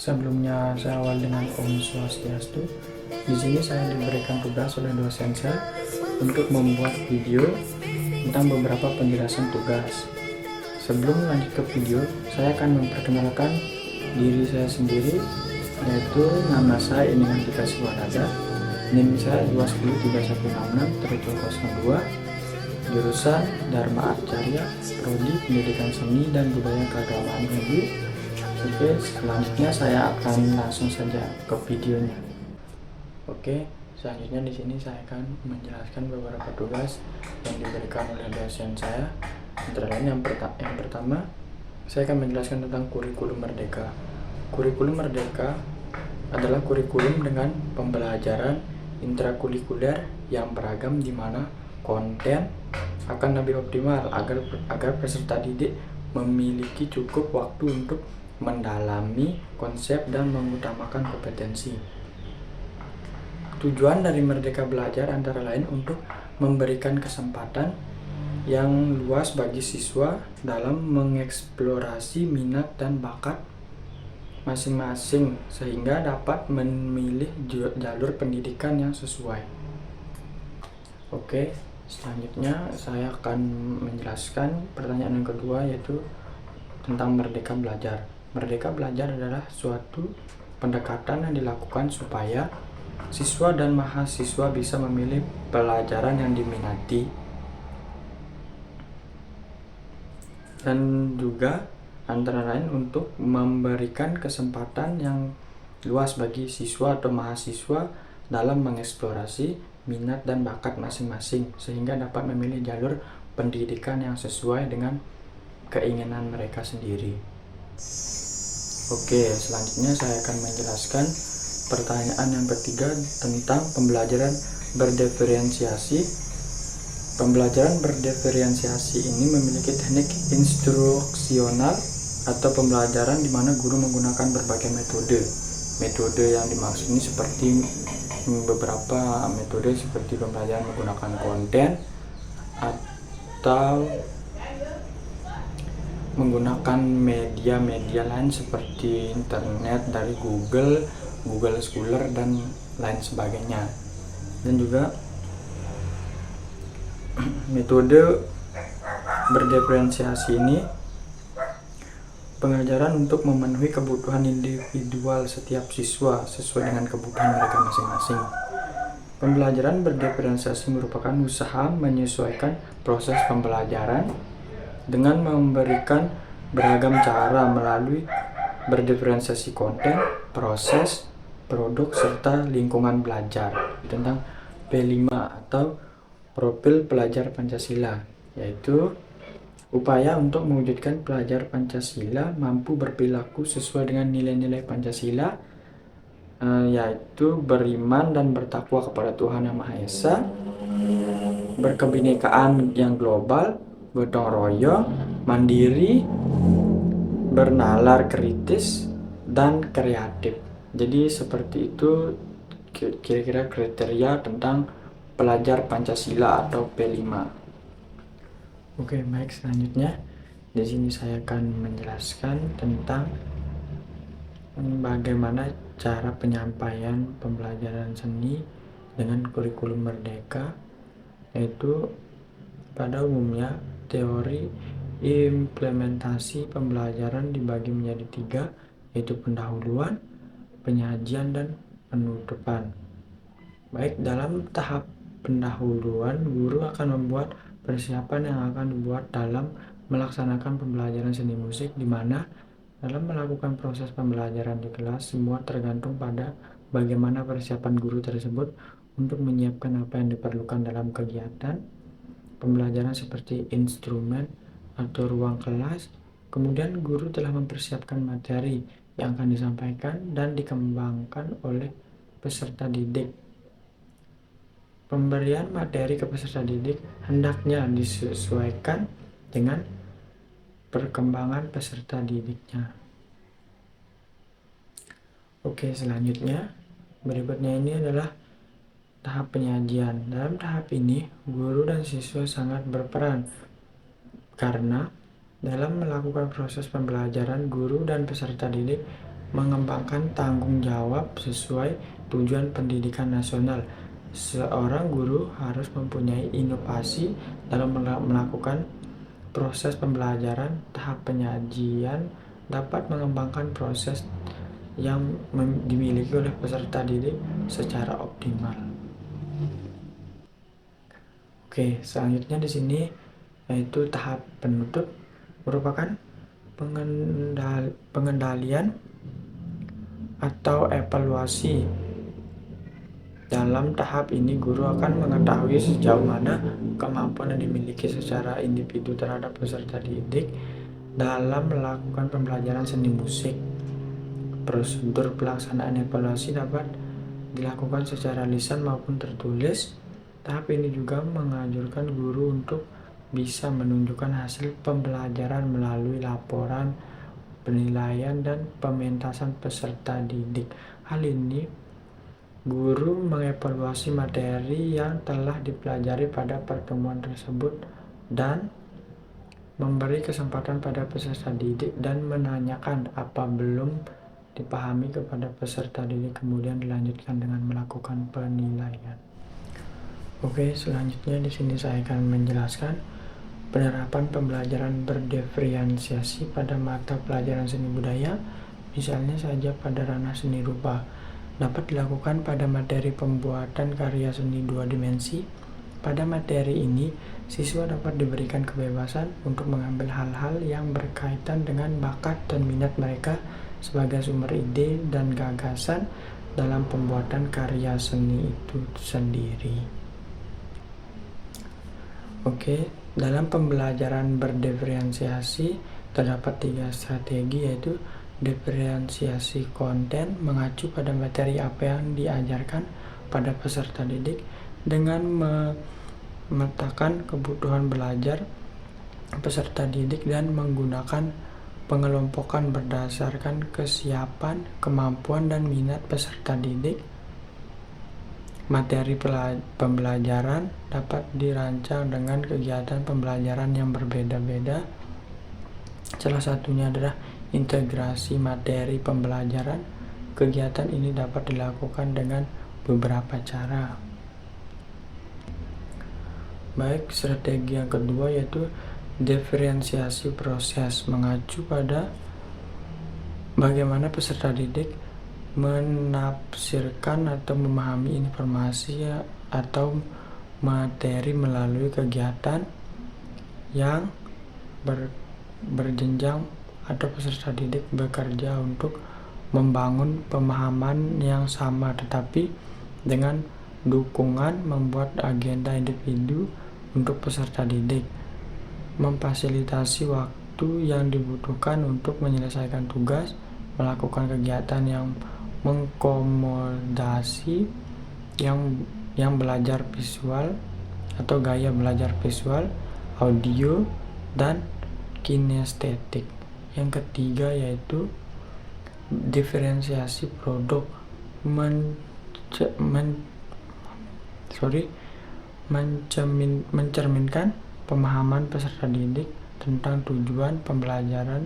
Sebelumnya saya awal dengan Om Swastiastu. Di sini saya diberikan tugas oleh dosen saya untuk membuat video tentang beberapa penjelasan tugas. Sebelum lanjut ke video, saya akan memperkenalkan diri saya sendiri, yaitu nama saya Iningan Dika Siwanada, NIM saya 2103166-02, jurusan Dharma Arcarya, Prodi Pendidikan Seni dan Budaya Keagamaan Hulu. Oke, selanjutnya saya akan langsung saja ke videonya. Oke, selanjutnya di sini saya akan menjelaskan beberapa tugas yang diberikan oleh dosen saya. Antara lain yang pertama, saya akan menjelaskan tentang kurikulum merdeka. Kurikulum merdeka adalah kurikulum dengan pembelajaran intrakurikuler yang beragam, di mana konten akan lebih optimal agar peserta didik memiliki cukup waktu untuk mendalami konsep dan mengutamakan kompetensi. Tujuan dari Merdeka Belajar antara lain untuk memberikan kesempatan yang luas bagi siswa dalam mengeksplorasi minat dan bakat masing-masing sehingga dapat memilih jalur pendidikan yang sesuai. Oke, selanjutnya saya akan menjelaskan pertanyaan yang kedua, yaitu tentang Merdeka Belajar. Merdeka Belajar adalah suatu pendekatan yang dilakukan supaya siswa dan mahasiswa bisa memilih pelajaran yang diminati, dan juga antara lain untuk memberikan kesempatan yang luas bagi siswa atau mahasiswa dalam mengeksplorasi minat dan bakat masing-masing sehingga dapat memilih jalur pendidikan yang sesuai dengan keinginan mereka sendiri. Oke, selanjutnya saya akan menjelaskan pertanyaan yang ketiga tentang pembelajaran berdiferensiasi. Pembelajaran berdiferensiasi ini memiliki teknik instruksional atau pembelajaran di mana guru menggunakan berbagai metode. Metode yang dimaksud ini seperti beberapa metode seperti pembelajaran menggunakan konten atau menggunakan media-media lain seperti internet dari Google Scholar dan lain sebagainya. Dan juga metode berdiferensiasi ini pengajaran untuk memenuhi kebutuhan individual setiap siswa sesuai dengan kebutuhan mereka masing-masing. Pembelajaran berdiferensiasi merupakan usaha menyesuaikan proses pembelajaran dengan memberikan beragam cara melalui berdiferensiasi konten, proses, produk, serta lingkungan belajar. Tentang P5 atau profil pelajar Pancasila, yaitu upaya untuk mewujudkan pelajar Pancasila mampu berperilaku sesuai dengan nilai-nilai Pancasila, yaitu beriman dan bertakwa kepada Tuhan Yang Maha Esa, berkebinekaan yang global, gotong royong, mandiri, bernalar kritis, dan kreatif. Jadi seperti itu kira-kira kriteria tentang pelajar Pancasila atau P5. Oke, baik, selanjutnya di sini saya akan menjelaskan tentang bagaimana cara penyampaian pembelajaran seni dengan kurikulum merdeka, yaitu pada umumnya teori implementasi pembelajaran dibagi menjadi 3, yaitu pendahuluan, penyajian, dan penutupan. Baik, dalam tahap pendahuluan, guru akan membuat persiapan yang akan dibuat dalam melaksanakan pembelajaran seni musik, di mana dalam melakukan proses pembelajaran di kelas, semua tergantung pada bagaimana persiapan guru tersebut untuk menyiapkan apa yang diperlukan dalam kegiatan pembelajaran seperti instrumen atau ruang kelas. Kemudian guru telah mempersiapkan materi yang akan disampaikan dan dikembangkan oleh peserta didik. Pemberian materi ke peserta didik hendaknya disesuaikan dengan perkembangan peserta didiknya. Oke, selanjutnya berikutnya ini adalah tahap penyajian. Dalam tahap ini, guru dan siswa sangat berperan karena dalam melakukan proses pembelajaran, guru dan peserta didik mengembangkan tanggung jawab sesuai tujuan pendidikan nasional. Seorang guru harus mempunyai inovasi dalam melakukan proses pembelajaran. Tahap penyajian dapat mengembangkan proses yang dimiliki oleh peserta didik secara optimal. Oke, selanjutnya di sini yaitu tahap penutup, merupakan pengendalian atau evaluasi. Dalam tahap ini, guru akan mengetahui sejauh mana kemampuan yang dimiliki secara individu terhadap peserta didik dalam melakukan pembelajaran seni musik. Prosedur pelaksanaan evaluasi dapat dilakukan secara lisan maupun tertulis. Tahap ini juga menganjurkan guru untuk bisa menunjukkan hasil pembelajaran melalui laporan, penilaian, dan pementasan peserta didik. Hal ini, guru mengevaluasi materi yang telah dipelajari pada pertemuan tersebut dan memberi kesempatan pada peserta didik dan menanyakan apa belum dipahami kepada peserta didik, kemudian dilanjutkan dengan melakukan penilaian. Oke, selanjutnya di sini saya akan menjelaskan penerapan pembelajaran berdiferensiasi pada mata pelajaran seni budaya, misalnya saja pada ranah seni rupa. Dapat dilakukan pada materi pembuatan karya seni 2 dimensi. Pada materi ini, siswa dapat diberikan kebebasan untuk mengambil hal-hal yang berkaitan dengan bakat dan minat mereka sebagai sumber ide dan gagasan dalam pembuatan karya seni itu sendiri. Oke, dalam pembelajaran berdiferensiasi terdapat 3 strategi, yaitu diferensiasi konten, mengacu pada materi apa yang diajarkan pada peserta didik dengan memetakan kebutuhan belajar peserta didik dan menggunakan pengelompokan berdasarkan kesiapan, kemampuan, dan minat peserta didik. Materi pembelajaran dapat dirancang dengan kegiatan pembelajaran yang berbeda-beda. Salah satunya adalah integrasi materi pembelajaran. Kegiatan ini dapat dilakukan dengan beberapa cara. Baik, strategi yang kedua yaitu diferensiasi proses, mengacu pada bagaimana peserta didik menafsirkan atau memahami informasi atau materi melalui kegiatan yang berjenjang atau peserta didik bekerja untuk membangun pemahaman yang sama, tetapi dengan dukungan membuat agenda individu untuk peserta didik, memfasilitasi waktu yang dibutuhkan untuk menyelesaikan tugas, melakukan kegiatan yang mengkomodasi yang belajar visual atau gaya belajar visual, audio, dan kinestetik. Yang ketiga yaitu diferensiasi produk, mencerminkan pemahaman peserta didik tentang tujuan pembelajaran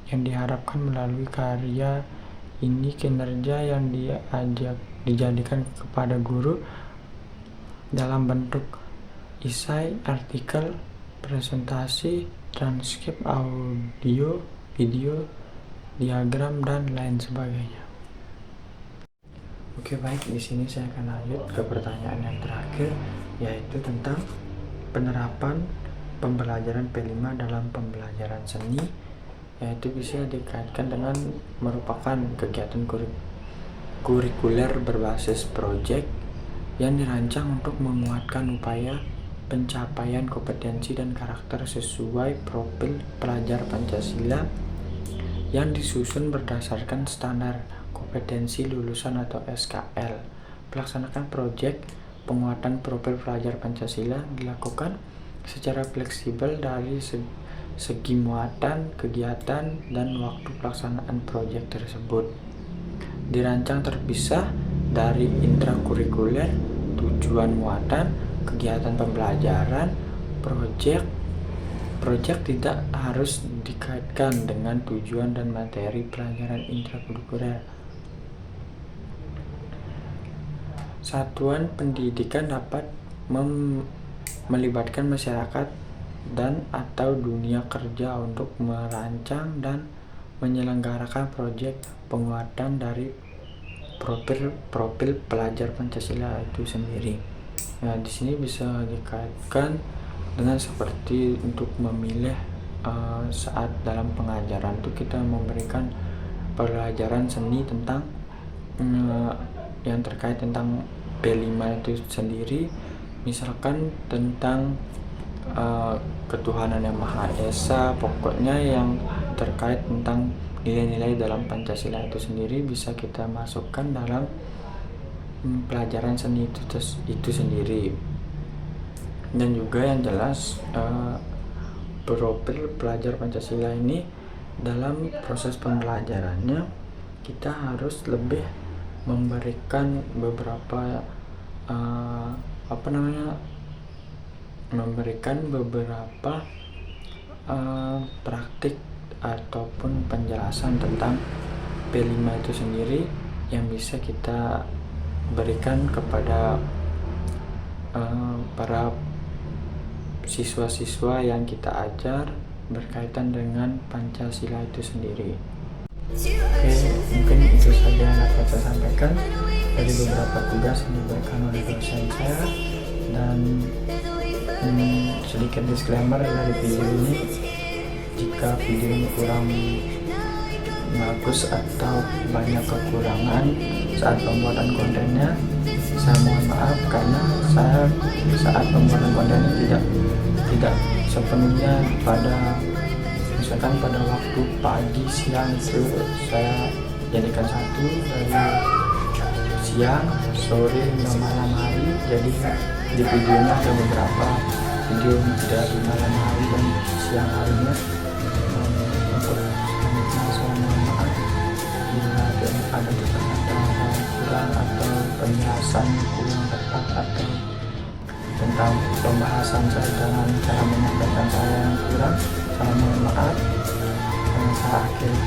yang diharapkan melalui karya ini. Kinerja yang dijadikan kepada guru dalam bentuk esai, artikel, presentasi, transkrip, audio, video, diagram, dan lain sebagainya. Oke, baik, di sini saya akan lanjut ke pertanyaan yang terakhir, yaitu tentang penerapan pembelajaran P5 dalam pembelajaran seni, yaitu bisa dikaitkan dengan merupakan kegiatan kurikuler berbasis proyek yang dirancang untuk menguatkan upaya pencapaian kompetensi dan karakter sesuai profil pelajar Pancasila yang disusun berdasarkan standar kompetensi lulusan atau SKL. Pelaksanakan proyek penguatan profil pelajar Pancasila dilakukan secara fleksibel dari segi muatan, kegiatan, dan waktu pelaksanaan proyek tersebut. Dirancang terpisah dari intrakurikuler, tujuan muatan, kegiatan pembelajaran, proyek Proyek tidak harus dikaitkan dengan tujuan dan materi pelajaran intrakurikuler. Satuan pendidikan dapat melibatkan masyarakat dan atau dunia kerja untuk merancang dan menyelenggarakan proyek penguatan dari profil pelajar Pancasila itu sendiri. Nah, di sini bisa dikaitkan dengan seperti untuk memilih saat dalam pengajaran itu kita memberikan pelajaran seni tentang yang terkait tentang P5 itu sendiri, misalkan tentang ketuhanan yang Maha Esa, pokoknya yang terkait tentang nilai-nilai dalam Pancasila itu sendiri bisa kita masukkan dalam pelajaran seni itu sendiri. Dan juga yang jelas profil pelajar Pancasila ini dalam proses pembelajarannya kita harus lebih memberikan beberapa praktik ataupun penjelasan tentang P5 itu sendiri yang bisa kita berikan kepada para siswa-siswa yang kita ajar berkaitan dengan Pancasila itu sendiri. Oke, mungkin itu saja yang dapat saya sampaikan dari beberapa tugas yang diberikan oleh dosen saya. Dan sedikit disclaimer dari video ini, jika video ini kurang bagus atau banyak kekurangan saat pembuatan kontennya, saya mohon maaf karena saya saat pembuatan konten ini tidak sepenuhnya misalkan pada waktu pagi siang itu saya jadikan satu, dari siang, sore, hingga malam hari. Jadi di videonya ada beberapa video dari malam hari dan siang harinya. Untuk selanjutnya saya mohon maaf bila ada kata-kata yang kurang atau penjelasan kurang tepat atau tentang pembahasan saya dengan cara menyampaikan saya yang kurang, saya mohon maaf. Saya akhiri